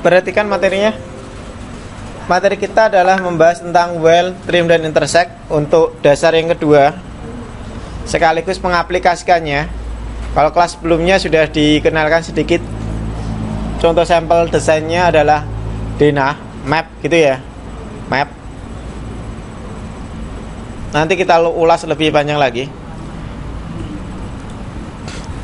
Perhatikan materinya. Materi kita adalah membahas tentang well, trim, dan intersect untuk dasar yang kedua, sekaligus mengaplikasikannya. Kalau kelas sebelumnya sudah dikenalkan sedikit. Contoh sampel desainnya adalah denah, map gitu ya, map. Nanti kita ulas lebih panjang lagi.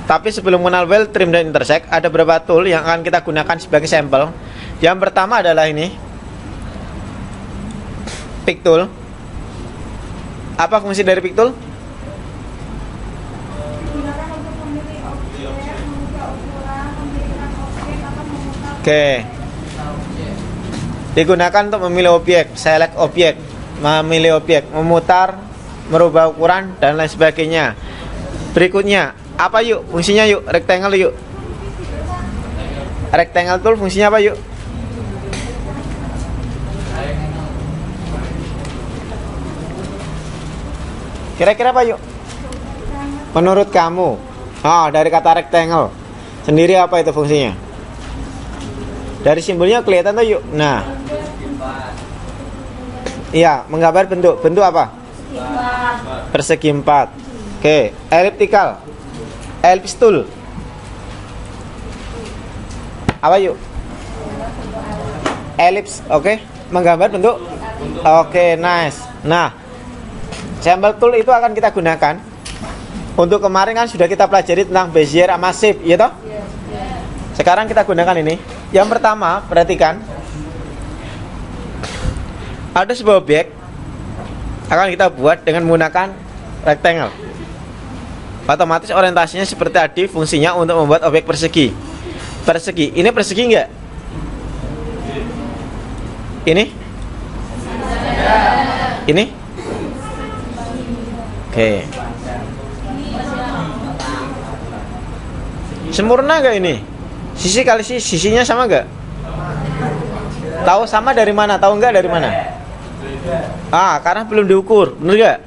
Tapi sebelum mengenal well, trim, dan intersect, ada beberapa tool yang akan kita gunakan sebagai sampel. Yang pertama adalah ini, pick tool. Apa fungsi dari pick tool? Oke. Digunakan untuk memilih objek, select objek, memilih objek, memutar, merubah ukuran, dan lain sebagainya. Berikutnya, apa yuk fungsinya yuk? Rectangle yuk. Rectangle tool fungsinya apa yuk? Kira-kira apa yuk? Menurut kamu? Oh, dari kata rectangle sendiri apa itu fungsinya? Dari simbolnya kelihatan tuh yuk. Nah, iya, menggambar bentuk. Bentuk apa? Persegi 4. Oke, elliptical, ellipse tool. Apa yuk? Ellipse, oke. Menggambar bentuk. Oke, nice. Nah, sampel tool itu akan kita gunakan. Untuk kemarin kan sudah kita pelajari tentang Bezier sama shape, ya toh? Sekarang kita gunakan ini. Yang pertama, perhatikan. Ada sebuah objek akan kita buat dengan menggunakan rectangle. Otomatis orientasinya seperti tadi, fungsinya untuk membuat objek persegi. Persegi, ini persegi enggak? Ini? Ini? Oke. Sempurna gak ini? Sisi kali sisinya sama gak? Tahu sama dari mana? Tahu nggak dari mana? Karena belum diukur, bener gak?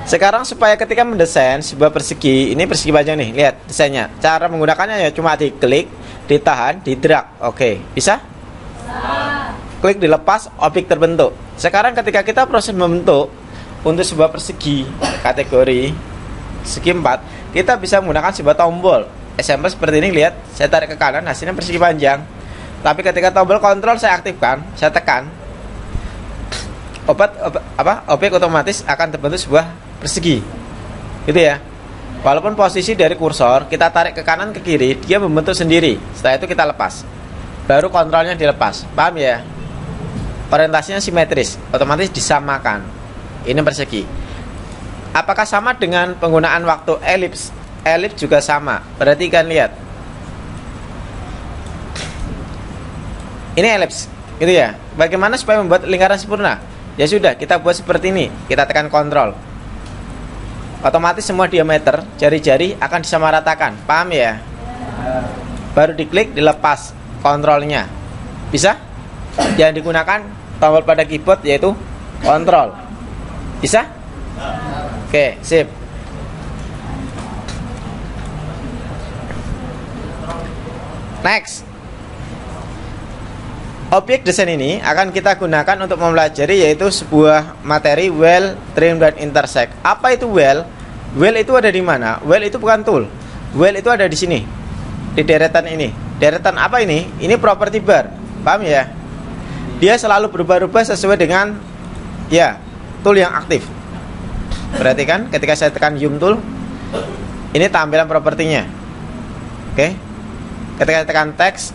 Sekarang supaya ketika mendesain sebuah persegi, ini persegi panjang nih, lihat desainnya. Cara menggunakannya ya cuma diklik, ditahan, didrag. Oke, bisa? Klik dilepas, objek terbentuk. Sekarang ketika kita proses membentuk untuk sebuah persegi kategori segi 4, kita bisa menggunakan sebuah tombol. Example seperti ini, lihat, saya tarik ke kanan, hasilnya persegi panjang. Tapi ketika tombol kontrol saya aktifkan, saya tekan, objek otomatis akan terbentuk sebuah persegi, gitu ya. Walaupun posisi dari kursor kita tarik ke kanan ke kiri, dia membentuk sendiri. Setelah itu kita lepas, baru kontrolnya dilepas. Paham ya? Orientasinya simetris, otomatis disamakan. Ini persegi. Apakah sama dengan penggunaan waktu elips? Elips juga sama. Perhatikan, lihat. Ini elips, gitu ya. Bagaimana supaya membuat lingkaran sempurna? Ya sudah, kita buat seperti ini. Kita tekan kontrol. Otomatis semua diameter jari-jari akan disamaratakan. Paham ya? Baru diklik, dilepas kontrolnya. Bisa? Yang digunakan tombol pada keyboard yaitu kontrol. Bisa? Oke, sip. Next. Objek desain ini akan kita gunakan untuk mempelajari yaitu sebuah materi well, trim, dan intersect. Apa itu well? Well itu ada di mana? Well itu bukan tool. Well itu ada di sini. Di deretan ini. Deretan apa ini? Ini property bar. Paham ya? Dia selalu berubah-ubah sesuai dengan ya, tool yang aktif. Perhatikan ketika saya tekan zoom tool, ini tampilan propertinya. Oke. Ketika saya tekan teks,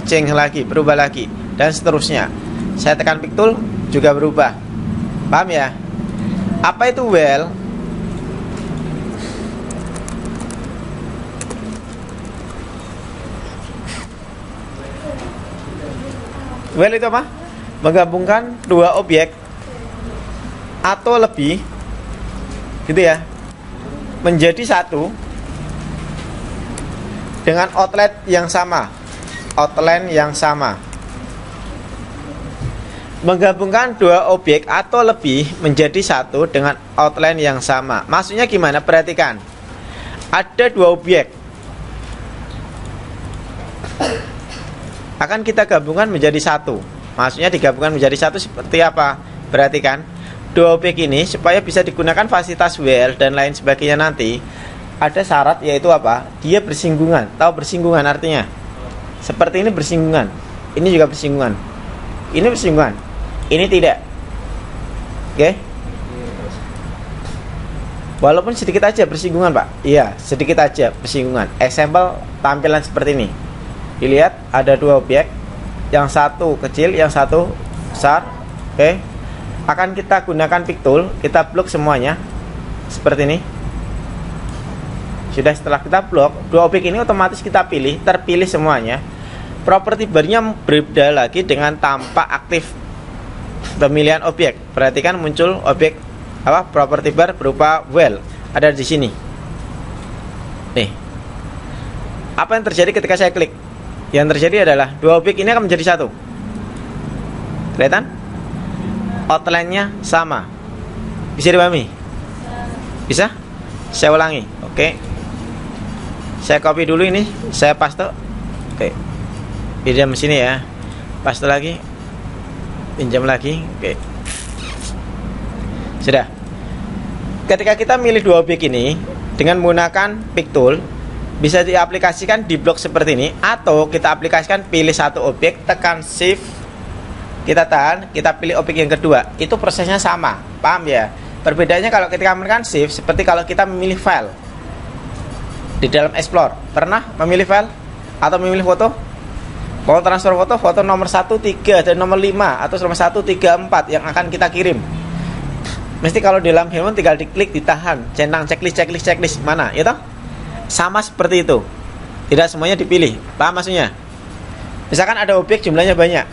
change lagi, berubah lagi, dan seterusnya. Saya tekan pick tool, juga berubah. Paham ya? Apa itu well? Well itu apa? Menggabungkan dua objek atau lebih, gitu ya, menjadi satu dengan outlet yang sama, outline yang sama. Menggabungkan dua objek atau lebih menjadi satu dengan outline yang sama. Maksudnya gimana? Perhatikan. Ada dua objek. akan kita gabungkan menjadi satu. Maksudnya digabungkan menjadi satu seperti apa? Berarti kan dua objek ini supaya bisa digunakan fasilitas WL dan lain sebagainya nanti, ada syarat yaitu apa? Dia bersinggungan. Tahu bersinggungan artinya? Seperti ini bersinggungan. Ini juga bersinggungan. Ini bersinggungan. Ini tidak. Oke? Walaupun sedikit aja bersinggungan, Pak. Iya, sedikit aja bersinggungan. Example tampilan seperti ini. Dilihat ada dua objek, yang satu kecil, yang satu besar. Oke. Akan kita gunakan pick tool, kita blok semuanya seperti ini. Sudah, setelah kita blok, dua objek ini otomatis kita pilih, terpilih semuanya. Properti barnya berbeda lagi dengan tampak aktif pemilihan objek. Perhatikan muncul objek apa? Properti bar berupa well ada di sini. Nih. Apa yang terjadi ketika saya klik? Yang terjadi adalah dua objek ini akan menjadi satu. Kelihatan? Outline-nya sama. Bisa dipahami? Bisa? Saya ulangi. Oke. Saya copy dulu ini, saya paste. Oke. Pinjam sini ya. Paste lagi. Pinjam lagi. Oke. Sudah. Ketika kita milih dua objek ini dengan menggunakan pick tool, bisa diaplikasikan di blok seperti ini, atau kita aplikasikan pilih satu objek, tekan shift, kita tahan, kita pilih objek yang kedua. Itu prosesnya sama. Paham ya? Perbedaannya kalau ketika menekan shift seperti kalau kita memilih file di dalam Explore. Pernah memilih file atau memilih foto? Mau transfer foto, foto nomor 1, 3 dan nomor 5 atau nomor 1, 3, 4 yang akan kita kirim. Mesti kalau di dalam handphone tinggal diklik, ditahan, centang checklist mana, ya toh? Sama seperti itu. Tidak semuanya dipilih. Paham maksudnya? Misalkan ada objek jumlahnya banyak,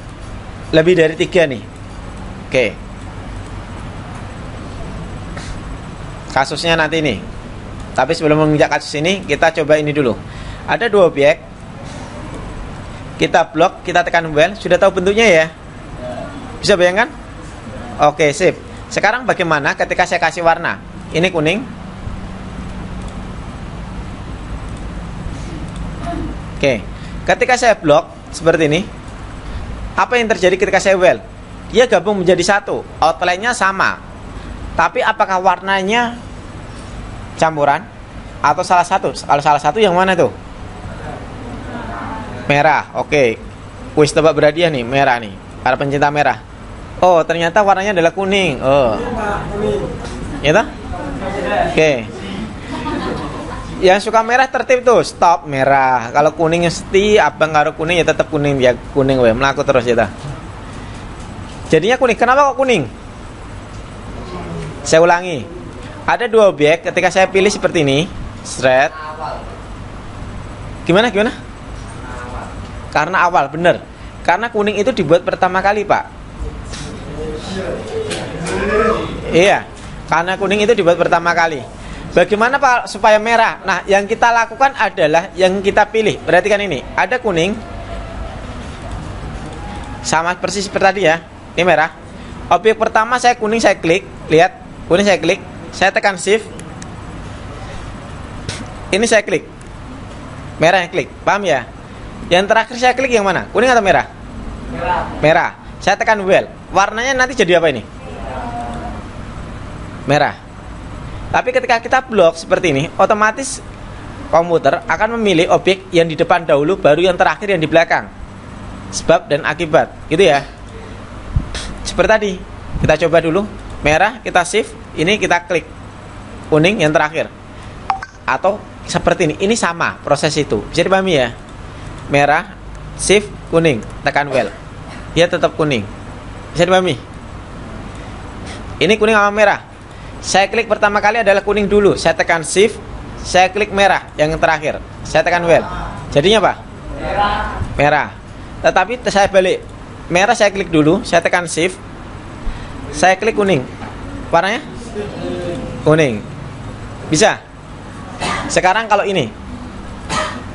lebih dari 3 nih. Oke. Kasusnya nanti nih. Tapi sebelum menginjak kasus ini, kita coba ini dulu. Ada dua objek. Kita blok, kita tekan well. Sudah tahu bentuknya ya? Bisa bayangkan? Oke, sip. Sekarang bagaimana ketika saya kasih warna? Ini kuning. Oke. Ketika saya blok seperti ini, apa yang terjadi ketika saya well? Dia gabung menjadi satu. Outline-nya sama. Tapi apakah warnanya campuran atau salah satu? Kalau salah satu yang mana tuh? Merah. Oke. Kuis tebak berhadiah nih, merah nih. Para pencinta merah. Oh, ternyata warnanya adalah kuning. Oh. Ya toh? Oke. Yang suka merah tertib tuh, stop merah. Kalau kuning mesti abang karo kuning ya tetap kuning, ya kuning we, melaku terus ya toh. Jadinya kuning. Kenapa kok kuning? Saya ulangi. Ada dua objek, ketika saya pilih seperti ini, thread. Gimana? Karena awal, bener. Karena kuning itu dibuat pertama kali, Pak. Iya, karena kuning itu dibuat pertama kali. Bagaimana Pak supaya merah? Nah, yang kita lakukan adalah yang kita pilih. Perhatikan ini, ada kuning. Sama persis seperti tadi ya. Ini merah. Objek pertama saya kuning, saya klik. Lihat, kuning saya klik. Saya tekan shift. Ini saya klik. Merah yang klik. Paham ya? Yang terakhir saya klik yang mana? Kuning atau merah? Merah. Saya tekan well. Warnanya nanti jadi apa ini? Merah. Tapi ketika kita blok seperti ini, otomatis komputer akan memilih objek yang di depan dahulu, baru yang terakhir yang di belakang. Sebab dan akibat, gitu ya. Seperti tadi. Kita coba dulu. Merah, kita shift. Ini kita klik. Kuning yang terakhir. Atau seperti ini. Ini sama proses itu. Bisa dipahami ya? Merah, shift, kuning, tekan well. Dia tetap kuning. Bisa dipahami? Ini kuning sama merah. Saya klik pertama kali adalah kuning dulu. Saya tekan shift, saya klik merah yang terakhir. Saya tekan well. Jadinya apa? Merah. Tetapi saya balik. Merah saya klik dulu, saya tekan shift. Saya klik kuning. Warnanya? Kuning. Bisa? Sekarang kalau ini,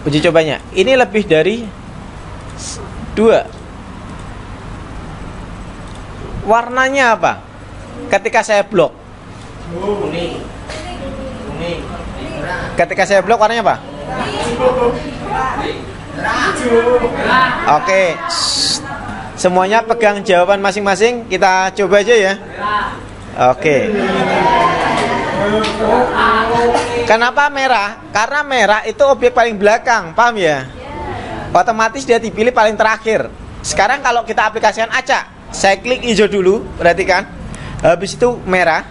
uji cobanya, ini lebih dari 2. Warnanya apa? Ketika saya blok. Kuning. Ketika saya blok warnanya apa? Oke. Semuanya pegang jawaban masing-masing. Kita coba aja ya. Oke. Kenapa merah? Karena merah itu objek paling belakang, paham ya? Otomatis dia dipilih paling terakhir. Sekarang kalau kita aplikasikan acak, saya klik hijau dulu, perhatikan. Habis itu merah,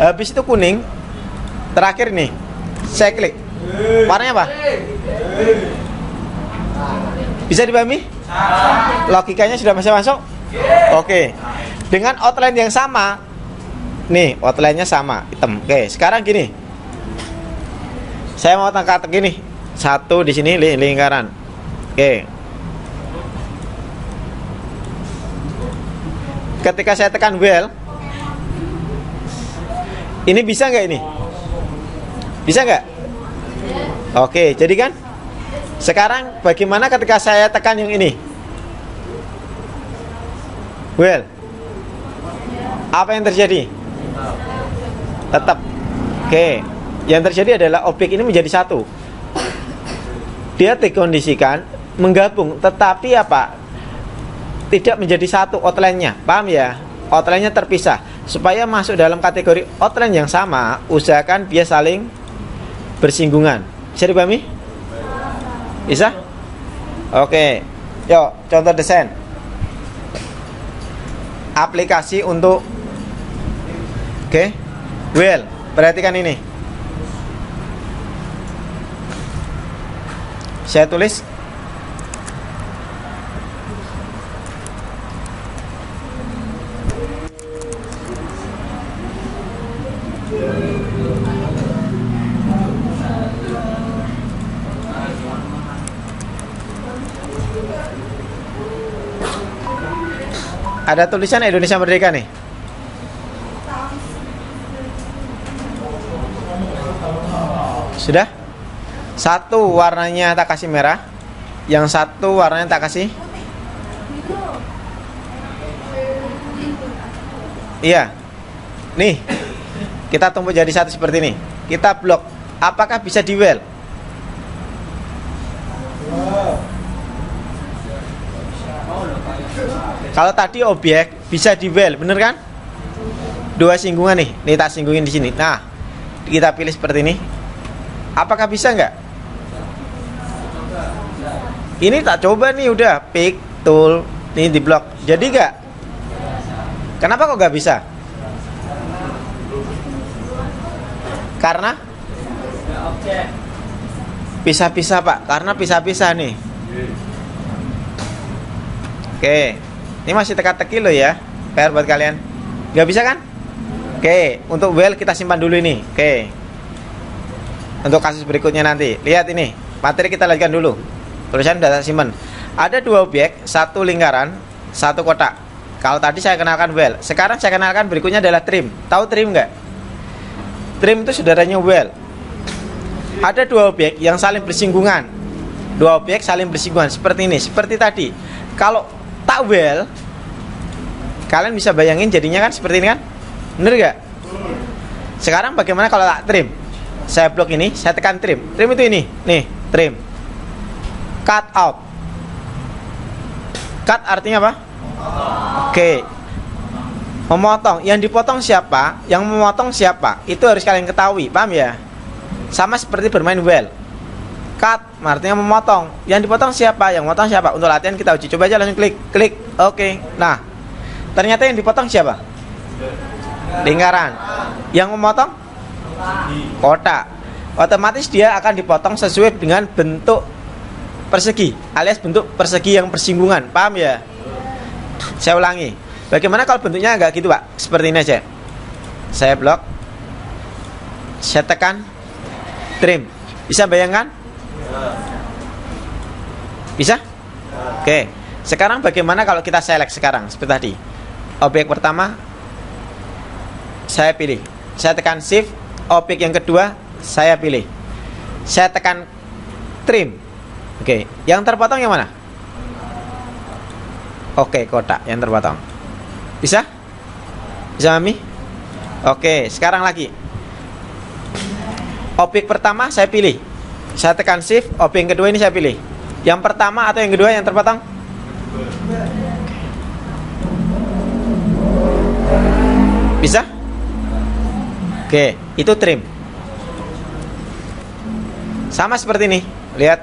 habis itu kuning. Terakhir nih, saya klik. Warnanya apa? Bisa dipahami? Logikanya sudah bisa masuk? Oke. Dengan outline yang sama. Nih, outline-nya sama, hitam. Oke, sekarang gini. Saya mau tangkat gini. Satu di sini lingkaran. Oke. Ketika saya tekan well, ini bisa nggak ini? Bisa nggak? Oke, jadi kan sekarang bagaimana ketika saya tekan yang ini? Well, apa yang terjadi? Tetap. Oke, yang terjadi adalah objek ini menjadi satu. Dia dikondisikan menggabung, tetapi apa? Tidak menjadi satu outline-nya. Paham ya? Outline-nya terpisah. Supaya masuk dalam kategori outline yang sama, usahakan dia saling bersinggungan. Bisa dipahami? Bisa? Oke. Yuk, contoh desain. Aplikasi untuk well, perhatikan ini. Saya tulis ada tulisan Indonesia Merdeka nih. Sudah? Satu warnanya tak kasih merah, yang satu warnanya tak kasih. Iya. Nih, kita tumpuk jadi satu seperti ini. Kita blok. Apakah bisa di well? Kalau tadi objek bisa di well, bener kan? Dua singgungan nih, tak singgungin di sini. Nah, kita pilih seperti ini. Apakah bisa nggak? Ini tak coba nih, udah pick tool, nih di blok. Jadi nggak? Kenapa kok nggak bisa? Karena pisah-pisah Pak, karena pisah-pisah nih. Oke, ini masih teka-teki loh ya, PR buat kalian. Gak bisa kan? Oke, untuk well kita simpan dulu ini. Oke, untuk kasus berikutnya nanti. Lihat ini, materi kita lanjutkan dulu. Tulisan sudah simpan. Ada dua objek, satu lingkaran, satu kotak. Kalau tadi saya kenalkan well, sekarang saya kenalkan berikutnya adalah trim. Tahu trim nggak? Trim itu saudaranya well. Ada dua objek yang saling bersinggungan. Dua objek saling bersinggungan seperti ini, seperti tadi. Kalau tak well, kalian bisa bayangin jadinya kan seperti ini kan? Bener gak? Sekarang bagaimana kalau tak trim? Saya blok ini, saya tekan trim. Trim itu ini, nih, trim. Cut out. Cut artinya apa? Oke. Memotong. Yang dipotong siapa? Yang memotong siapa? Itu harus kalian ketahui, paham ya? Sama seperti bermain well. Cut artinya memotong. Yang dipotong siapa? Yang memotong siapa? Untuk latihan kita uji. Coba aja langsung klik. Klik. Oke. Nah, ternyata yang dipotong siapa? Lingkaran. Yang memotong? Kotak. Otomatis dia akan dipotong sesuai dengan bentuk persegi, alias bentuk persegi yang bersinggungan. Paham ya? Saya ulangi. Bagaimana kalau bentuknya agak gitu Pak? Seperti ini aja. Saya blok. Saya tekan trim. Bisa bayangkan? Bisa? Oke. Sekarang bagaimana kalau kita select sekarang seperti tadi? Objek pertama saya pilih. Saya tekan shift. Objek yang kedua saya pilih. Saya tekan trim. Oke. Yang terpotong yang mana? Oke, kotak yang terpotong. Bisa? Bisa Mami? Oke, sekarang lagi. Objek pertama saya pilih. Saya tekan shift, objek yang kedua ini saya pilih. Yang pertama atau yang kedua yang terpotong? Bisa? Oke, itu trim. Sama seperti ini. Lihat.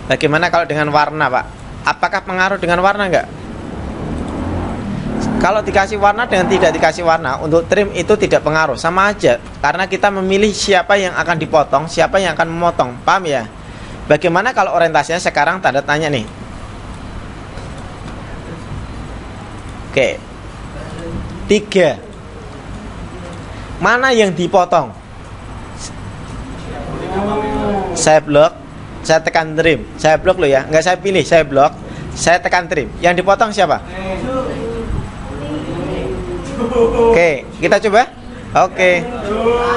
Bagaimana kalau dengan warna, Pak? Apakah pengaruh dengan warna enggak? Kalau dikasih warna dengan tidak dikasih warna, untuk trim itu tidak pengaruh, sama aja. Karena kita memilih siapa yang akan dipotong, siapa yang akan memotong. Paham ya? Bagaimana kalau orientasinya sekarang tanda tanya nih. Oke. 3. Mana yang dipotong? Saya blok, saya tekan trim. Saya blok loh ya, nggak saya pilih, saya blok, saya tekan trim. Yang dipotong siapa? Oke, kita coba. Oke.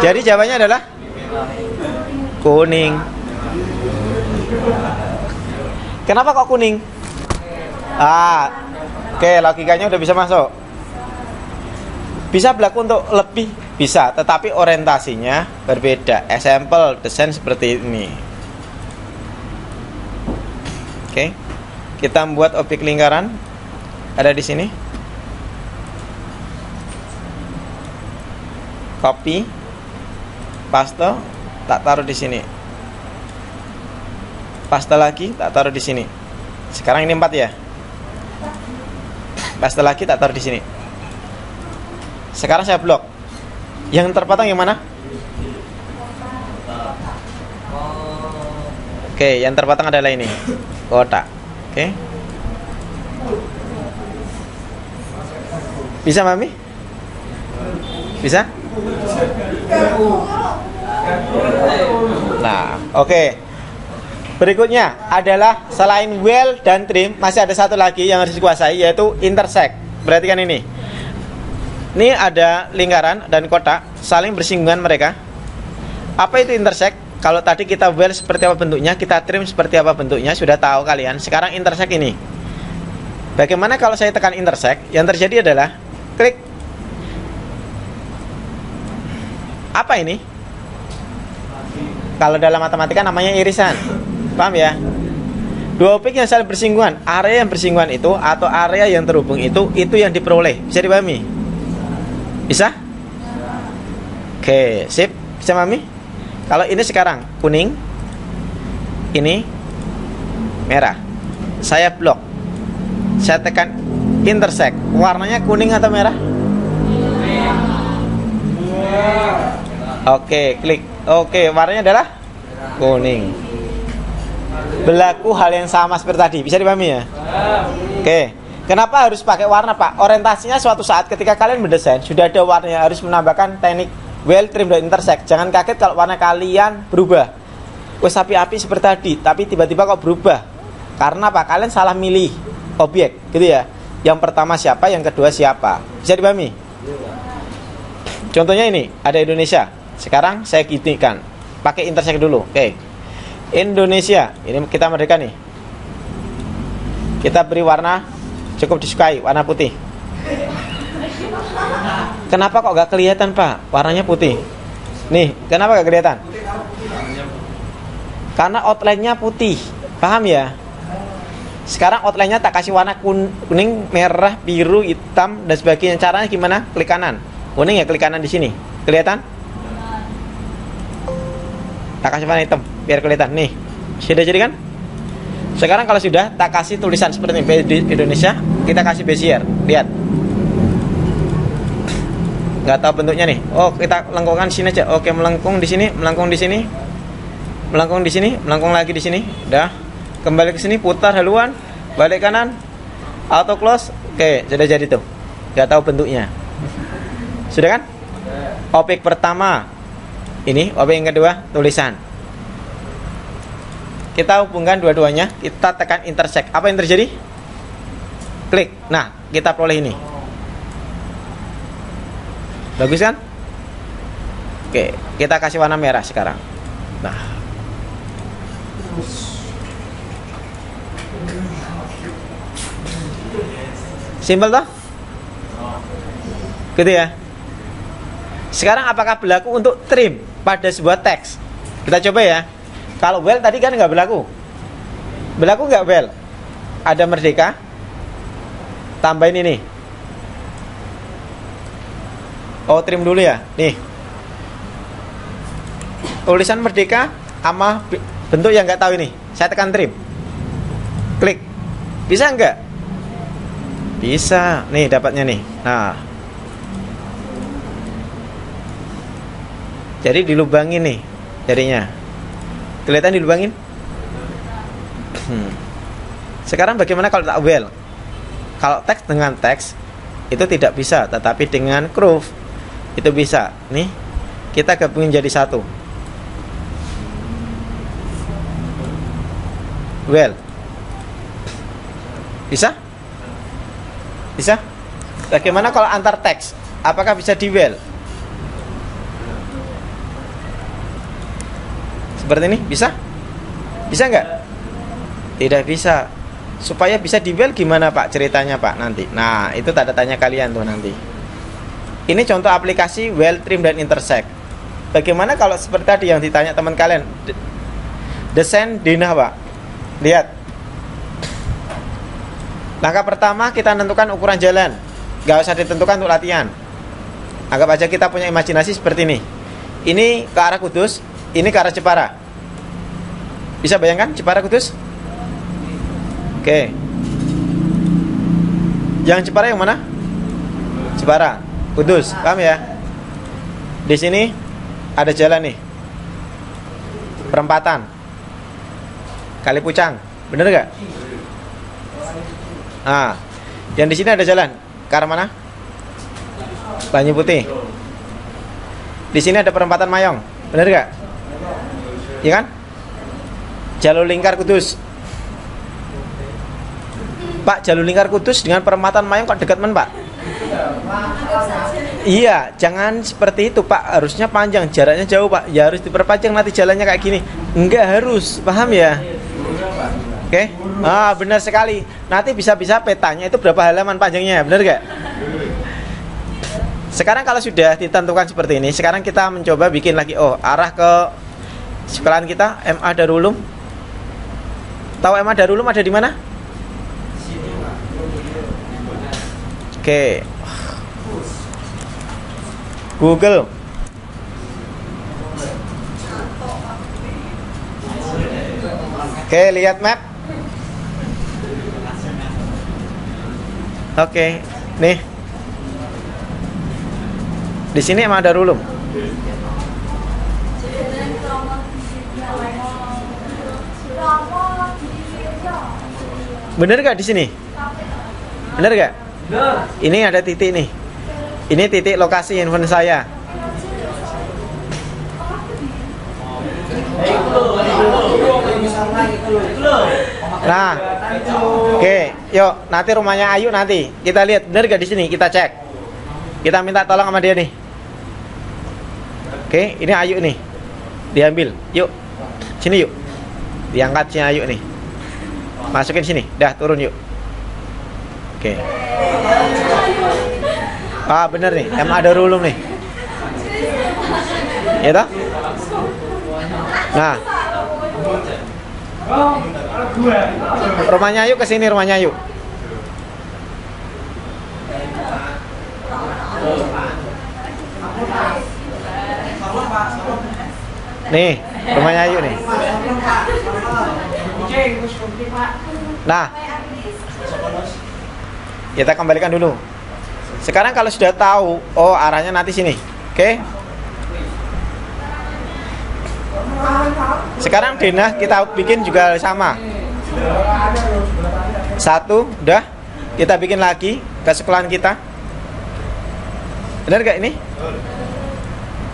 Jadi jawabannya adalah kuning. Kenapa kok kuning? Oke, logikanya udah bisa masuk. Bisa berlaku untuk lebih, bisa, tetapi orientasinya berbeda. Example desain seperti ini. Oke. Kita membuat objek lingkaran ada di sini. Copy, paste, tak taruh di sini. Paste lagi, tak taruh di sini. Sekarang ini 4 ya. Paste lagi, tak taruh di sini. Sekarang saya blok. Yang terpotong yang mana? Oke, yang terpotong adalah ini. Kotak. Oke. Bisa, Mami? Bisa? Nah, oke. Berikutnya adalah selain well dan trim, masih ada satu lagi yang harus dikuasai, yaitu intersect. Perhatikan ini. Ini ada lingkaran dan kotak saling bersinggungan mereka. Apa itu intersect? Kalau tadi kita well seperti apa bentuknya, kita trim seperti apa bentuknya, sudah tahu kalian. Sekarang intersect ini. Bagaimana kalau saya tekan intersect? Yang terjadi adalah klik. Apa ini? Kalau dalam matematika namanya irisan. Paham ya? Dua objek yang saling bersinggungan, area yang bersinggungan itu atau area yang terhubung itu yang diperoleh. Bisa dipahami? Bisa? Oke, sip. Bisa pahami? Kalau ini sekarang kuning, ini merah. Saya blok. Saya tekan intersect. Warnanya kuning atau merah? Oke, klik. Oke, warnanya adalah kuning. Berlaku hal yang sama seperti tadi. Bisa dipahami ya? Oke. Kenapa harus pakai warna, Pak? Orientasinya suatu saat ketika kalian mendesain sudah ada warnanya, harus menambahkan teknik well, trim, dan intersect. Jangan kaget kalau warna kalian berubah. Wes api-api seperti tadi, tapi tiba-tiba kok berubah. Karena apa? Kalian salah milih objek, gitu ya. Yang pertama siapa, yang kedua siapa. Bisa dipahami? Contohnya ini, ada Indonesia. Sekarang saya gitikan. Pakai intersect dulu. Oke. Indonesia. Ini kita merdeka nih. Kita beri warna cukup disukai, warna putih. Kenapa kok gak kelihatan, Pak? Warnanya putih. Nih, kenapa gak kelihatan? Karena outline-nya putih. Paham ya? Sekarang outline-nya tak kasih warna kuning, merah, biru, hitam, dan sebagainya. Caranya gimana? Klik kanan. Kuning ya, klik kanan di sini. Kelihatan? Tak kasih warna hitam biar kelihatan. Nih, sudah jadi kan? Sekarang kalau sudah, tak kasih tulisan seperti ini di Indonesia, kita kasih Bezier. Lihat. Nggak tahu bentuknya nih. Oh, kita lengkungkan sini aja. Oke, melengkung di sini, melengkung di sini, melengkung di sini, melengkung lagi di sini. Udah. Kembali ke sini, putar haluan, balik kanan, auto close. Oke, sudah jadi tuh. Nggak tahu bentuknya. Sudah kan? Objek pertama ini, objek yang kedua tulisan. Kita hubungkan dua-duanya, kita tekan intersect. Apa yang terjadi? Klik. Nah, kita peroleh ini. Bagus kan? Oke, kita kasih warna merah sekarang. Nah, simpel toh? Gitu ya. Sekarang apakah berlaku untuk trim pada sebuah teks? Kita coba ya. Kalau well tadi kan nggak berlaku. Berlaku nggak well? Ada merdeka. Tambahin ini. Oh, trim dulu ya. Nih. Tulisan merdeka sama bentuk yang nggak tahu ini. Saya tekan trim. Klik. Bisa nggak? Bisa. Nih dapatnya nih. Nah. Jadi dilubangin nih jadinya. Kelihatan dilubangin? Sekarang bagaimana kalau tak well? Kalau teks dengan teks itu tidak bisa, tetapi dengan curve itu bisa. Nih, kita gabungin jadi satu. Well. Bisa? Bisa? Bagaimana kalau antar teks? Apakah bisa di well? Seperti ini, bisa? Bisa nggak? Tidak bisa. Supaya bisa di well gimana Pak ceritanya Pak nanti? Nah, itu tanda tanya kalian tuh nanti. Ini contoh aplikasi well, trim, dan intersect. Bagaimana kalau seperti tadi yang ditanya teman kalian? Desain denah Pak. Lihat. Langkah pertama kita tentukan ukuran jalan. Gak usah ditentukan untuk latihan. Anggap aja kita punya imajinasi seperti ini. Ini ke arah Kudus, ini ke arah Jepara. Bisa bayangkan Jepara Kudus? Oke. Yang Jepara yang mana? Jepara, Kudus, paham ya? Di sini ada jalan nih. Perempatan. Kali Pucang, bener gak? Nah, yang di sini ada jalan. Ke arah mana? Banyu Putih. Di sini ada perempatan Mayong, bener gak? Iya kan? Jalur lingkar Kudus. Pak, jalur lingkar Kudus dengan perempatan Mayong kok dekat men Pak? Iya, jangan seperti itu Pak. Harusnya panjang, jaraknya jauh Pak. Ya harus diperpanjang nanti jalannya kayak gini. Enggak harus, paham ya? Oke? Ah, benar sekali. Nanti bisa-bisa petanya itu berapa halaman panjangnya, benar gak? Sekarang kalau sudah ditentukan seperti ini, sekarang kita mencoba bikin lagi. Oh, arah ke sekolahan kita MA Darul Ulum. Tahu MA Darul Ulum ada di mana? Oke. Google. Oke, lihat map. Oke, nih. Di sini emang ada Darul Ulum. Bener gak di sini? Bener gak? Ini ada titik nih. Ini titik lokasi handphone saya. Nah, oke, yuk nanti rumahnya Ayu nanti kita lihat bener gak di sini, kita cek. Kita minta tolong sama dia nih. Oke, ini Ayu nih. Diambil, yuk. Sini yuk. Diangkat si Ayu nih. Masukin sini, dah turun yuk. Oke. Ah bener nih, MA Darul Ulum nih. Ya toh? Nah. Rumahnya Ayu ke sini, rumahnya Ayu. Nih, rumahnya Ayu nih. Nah, kita kembalikan dulu. Sekarang kalau sudah tahu, oh arahnya nanti sini, oke? Sekarang denah kita bikin juga sama. Satu, udah. Kita bikin lagi ke sekolahan kita. Benar gak ini?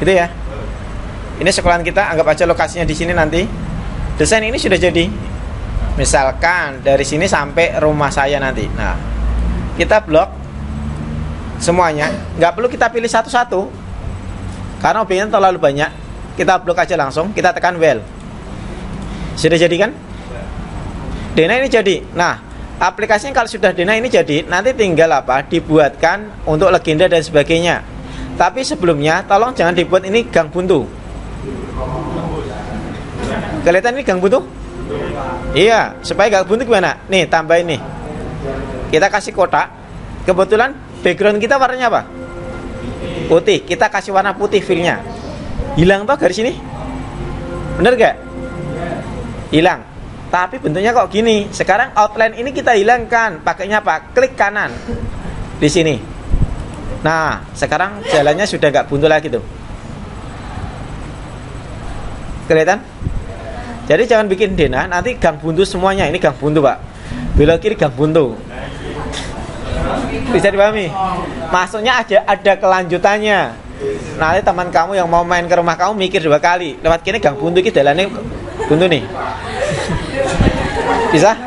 Gitu ya. Ini sekolahan kita, anggap aja lokasinya di sini nanti. Desain ini sudah jadi. Misalkan dari sini sampai rumah saya nanti. Nah, kita blok semuanya. Nggak perlu kita pilih satu-satu, karena objeknya terlalu banyak. Kita blok aja langsung. Kita tekan well. Sudah jadi kan? Denah ini jadi. Nah, aplikasinya kalau sudah denah ini jadi, nanti tinggal apa? Dibuatkan untuk legenda dan sebagainya. Tapi sebelumnya, tolong jangan dibuat ini gang buntu. Kelihatan ini gang buntu? Iya, supaya gak buntu gimana? Nih, tambahin nih. Kita kasih kotak. Kebetulan background kita warnanya apa? Putih. Kita kasih warna putih fillnya. Hilang toh garis ini? Bener gak? Hilang. Tapi bentuknya kok gini. Sekarang outline ini kita hilangkan. Pakainya apa? Klik kanan di sini. Nah, sekarang jalannya sudah gak buntu lagi tuh. Kelihatan? Jadi jangan bikin denah, nanti gang buntu semuanya. Ini gang buntu, Pak. Belok kiri gang buntu. Bisa dipahami? Maksudnya ada kelanjutannya. Nanti teman kamu yang mau main ke rumah kamu mikir 2 kali. Lewat kiri gang buntu, ini jalannya buntu nih. Bisa?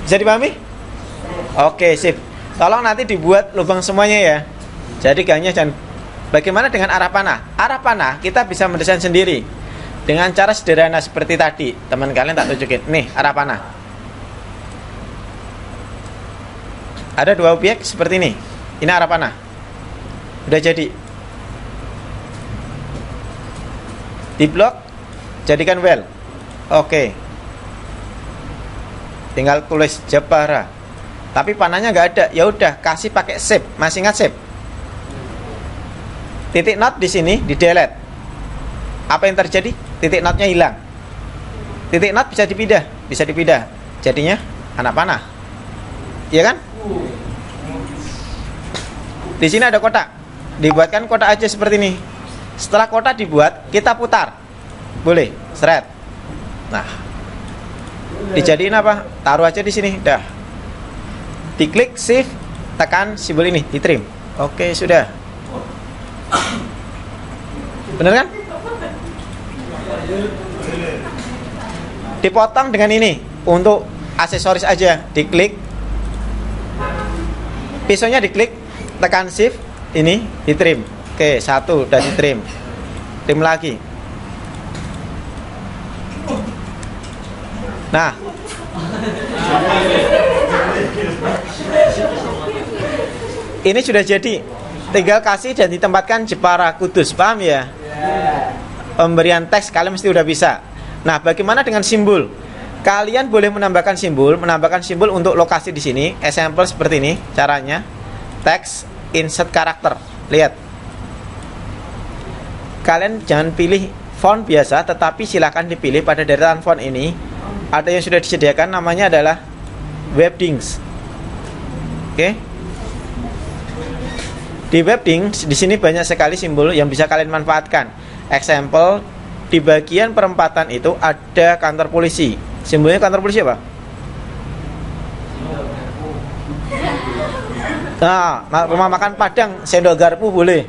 Bisa dipahami? Oke, sip. Tolong nanti dibuat lubang semuanya ya. Jadi gangnya jangan. Bagaimana dengan arah panah? Arah panah kita bisa mendesain sendiri dengan cara sederhana seperti tadi. Teman kalian tak tunjukin. Nih arah panah. Ada 2 objek seperti ini. Ini arah panah. Udah jadi. Di blok jadikan well. Oke. Tinggal tulis Jepara. Tapi panahnya nggak ada. Ya udah kasih pakai shape. Masih ingat shape? Titik not di sini di delete. Apa yang terjadi? Titik notnya hilang. Titik not bisa dipindah, jadinya anak panah. Iya kan? Di sini ada kotak. Dibuatkan kotak aja seperti ini. Setelah kotak dibuat, kita putar. Boleh, seret. Nah, dijadiin apa? Taruh aja di sini, dah. Diklik shift, tekan simbol ini, di trim. Oke, sudah. Bener kan? Dipotong dengan ini. Untuk aksesoris aja. Diklik. Pisaunya diklik. Tekan shift. Ini di trim. Oke, 1 udah di trim. Trim lagi. Nah, ini sudah jadi. Tinggal kasih dan ditempatkan Jepara Kudus. Paham ya? Pemberian teks kalian mesti udah bisa. Nah, bagaimana dengan simbol? Kalian boleh menambahkan simbol untuk lokasi di sini. Example seperti ini caranya. Teks insert karakter. Lihat. Kalian jangan pilih font biasa, tetapi silakan dipilih pada deretan font ini. Ada yang sudah disediakan, namanya adalah Webdings. Oke. Di Webdings di sini banyak sekali simbol yang bisa kalian manfaatkan. Example, di bagian perempatan itu ada kantor polisi. Simbolnya kantor polisi apa? Nah, rumah makan Padang, sendok garpu boleh.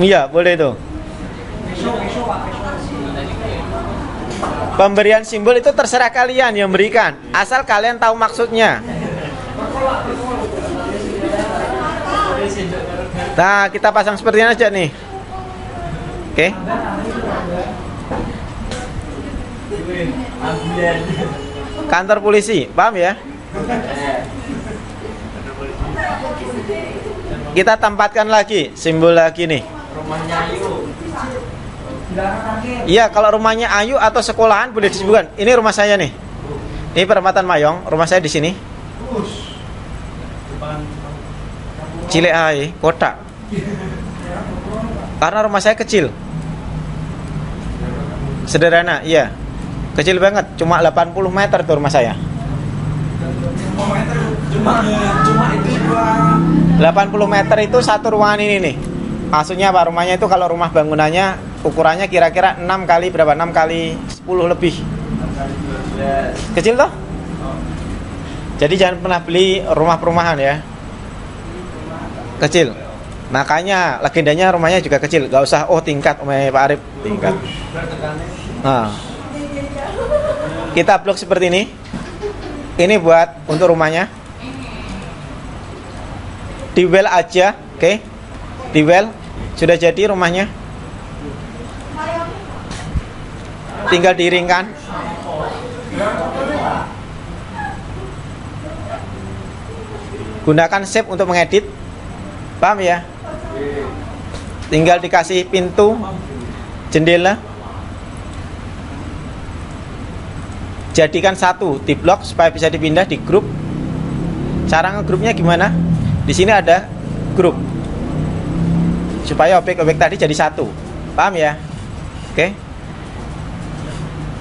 Iya, boleh itu. Pemberian simbol itu terserah kalian yang berikan, asal kalian tahu maksudnya. Nah, kita pasang seperti ini aja nih. Oke. Kantor polisi, paham ya? Kita tempatkan lagi simbol lagi nih. Rumahnya Ayu. Iya, kalau rumahnya Ayu atau sekolahan boleh disebutkan. Ini rumah saya nih. Ini perempatan Mayong, rumah saya di sini. Cilik ae, kotak. Karena rumah saya kecil. Sederhana, iya. Kecil banget, cuma 80 meter tuh rumah saya. Cuma itu 80 meter itu satu ruangan ini nih. Maksudnya apa? Rumahnya itu kalau rumah bangunannya ukurannya kira-kira 6 kali berapa? 6 kali 10 lebih. Kecil toh? Jadi jangan pernah beli rumah perumahan ya. Kecil. Makanya legendanya rumahnya juga kecil. Gak usah tingkat Pak Arif tingkat. Nah, kita blok seperti ini. Ini buat untuk rumahnya. Di well aja, oke. Di well sudah jadi rumahnya. Tinggal diiringkan. Gunakan shape untuk mengedit. Paham ya? Tinggal dikasih pintu jendela. Jadikan satu di blok supaya bisa dipindah di grup. Cara ngegrupnya gimana? Di sini ada grup supaya objek-objek tadi jadi satu. Paham ya? Oke.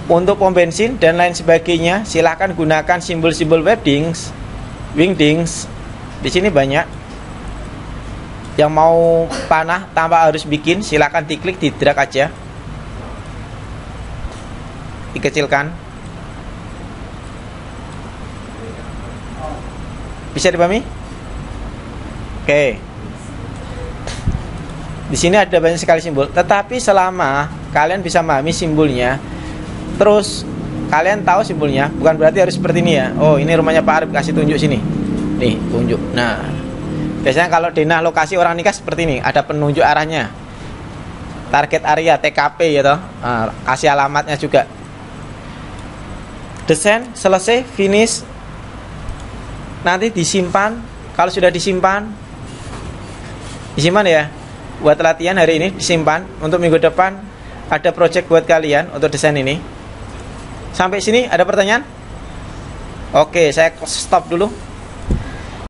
Untuk pom bensin dan lain sebagainya, silahkan gunakan simbol-simbol wingdings. Di sini banyak. Yang mau panah tanpa harus bikin, silahkan diklik, di drag aja, dikecilkan. Bisa dipahami? Oke. Di sini ada banyak sekali simbol, tetapi selama kalian bisa memahami simbolnya, terus kalian tahu simbolnya, bukan berarti harus seperti ini ya. Oh, ini rumahnya Pak Arif, kasih tunjuk sini. Nih, tunjuk. Nah, biasanya kalau denah lokasi orang nikah seperti ini, ada penunjuk arahnya. Target area TKP gitu. Nah, kasih alamatnya juga. Desain selesai, finish. Nanti disimpan. Kalau sudah disimpan ya, buat latihan hari ini disimpan. Untuk minggu depan ada project buat kalian untuk desain ini. Sampai sini ada pertanyaan? Oke, saya stop dulu.